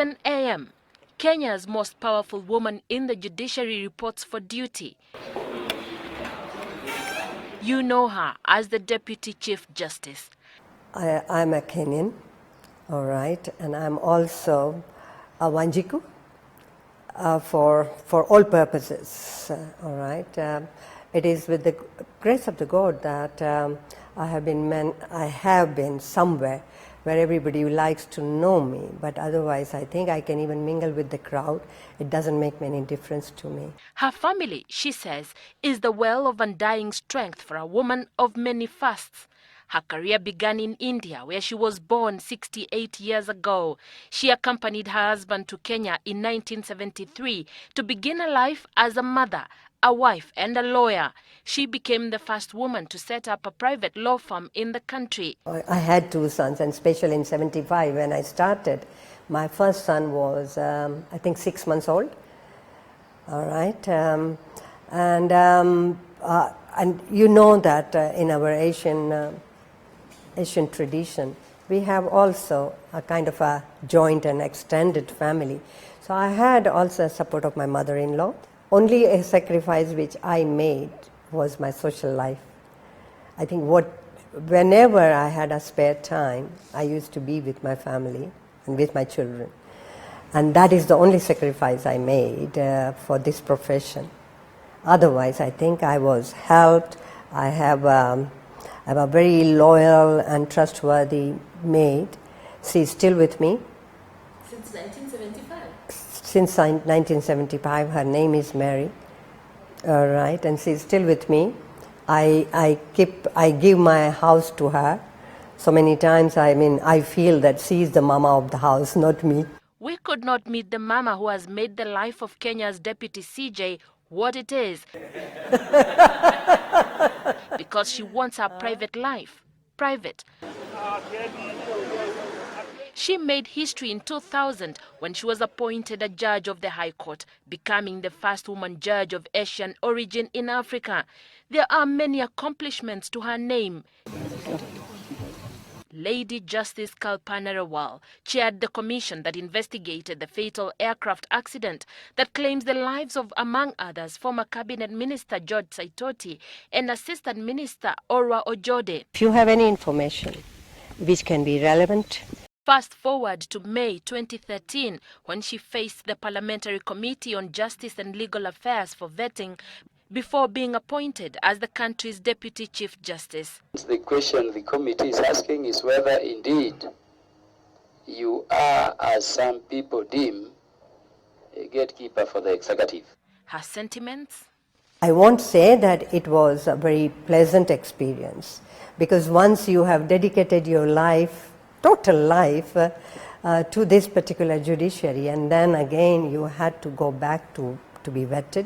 11 a.m., Kenya's most powerful woman in the judiciary reports for duty. You know her as the Deputy Chief Justice. I'm a Kenyan, all right, and I'm also a Wanjiku for all purposes, all right. It is with the grace of the God that I have been somewhere where everybody likes to know me, but otherwise I think I can even mingle with the crowd. It doesn't make any difference to me. Her family, she says, is the well of undying strength for a woman of many fasts. Her career began in India, where she was born 68 years ago. She accompanied her husband to Kenya in 1973 to begin a life as a mother, a wife, and a lawyer. She became the first woman to set up a private law firm in the country. I had two sons, and especially in 75 when I started. My first son was, I think, 6 months old. All right, and you know that in our Asian tradition, we have also a kind of a joint and extended family. So I had also support of my mother-in-law. Only a sacrifice which I made was my social life. I think whenever I had a spare time, I used to be with my family and with my children. And that is the only sacrifice I made for this profession. Otherwise, I think I was helped. I have a very loyal and trustworthy maid. She is still with me. Since 1975? Since 1975, her name is Mary. All right, and she's still with me. I give my house to her. So many times, I feel that she's the mama of the house, not me. We could not meet the mama who has made the life of Kenya's Deputy CJ what it is. Because she wants her private life private. She made history in 2000 when she was appointed a judge of the High Court, becoming the first woman judge of Asian origin in Africa. There are many accomplishments to her name. Lady Justice Kalpana Rawal chaired the commission that investigated the fatal aircraft accident that claims the lives of, among others, former Cabinet Minister George Saitoti and Assistant Minister Orwa Ojode. If you have any information which can be relevant. Fast forward to May 2013, when she faced the Parliamentary Committee on Justice and Legal Affairs for vetting before being appointed as the country's Deputy Chief Justice. The question the committee is asking is whether indeed you are, as some people deem, a gatekeeper for the executive. Her sentiments? I won't say that it was a very pleasant experience, because once you have dedicated your life, total life, to this particular judiciary, and then again you had to go back to be vetted.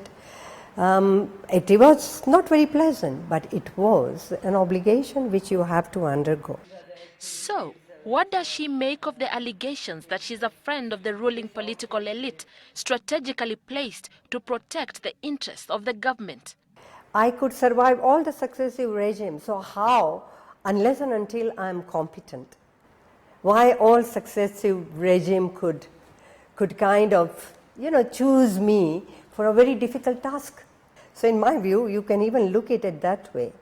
It was not very pleasant, but it was an obligation which you have to undergo. So, what does she make of the allegations that she's a friend of the ruling political elite, strategically placed to protect the interests of the government? I could survive all the successive regimes, so how, unless and until I'm competent? Why all successive regime could kind of, choose me for a very difficult task? So in my view, you can even look at it that way,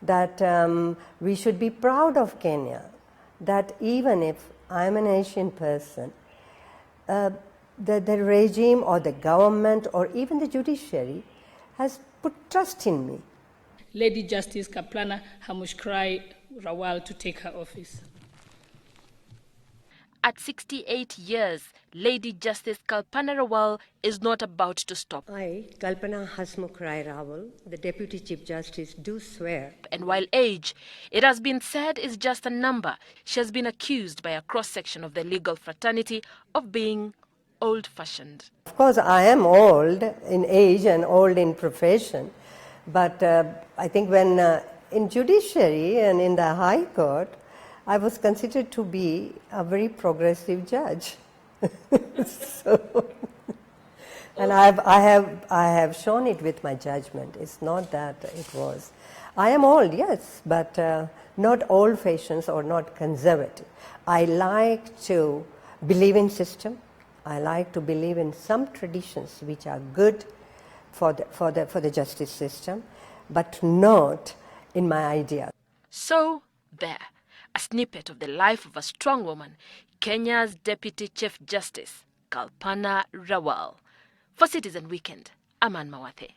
that we should be proud of Kenya, that even if I'm an Asian person, the regime or the government or even the judiciary has put trust in me. Lady Justice Kalpana Rawal to take her office. At 68 years, Lady Justice Kalpana Rawal is not about to stop. I, Kalpana Rawal, the Deputy Chief Justice, do swear. And while age, it has been said, is just a number, she has been accused by a cross-section of the legal fraternity of being old-fashioned. Of course, I am old in age and old in profession, but I think when in judiciary and in the High Court, I was considered to be a very progressive judge. And I have shown it with my judgment. It's not that it was. I am old, yes, but not old-fashioned or not conservative. I like to believe in system. I like to believe in some traditions which are good for the justice system, but not in my ideas. So, there, a snippet of the life of a strong woman, Kenya's Deputy Chief Justice, Kalpana Rawal. For Citizen Weekend, I'm Ann Mawathe.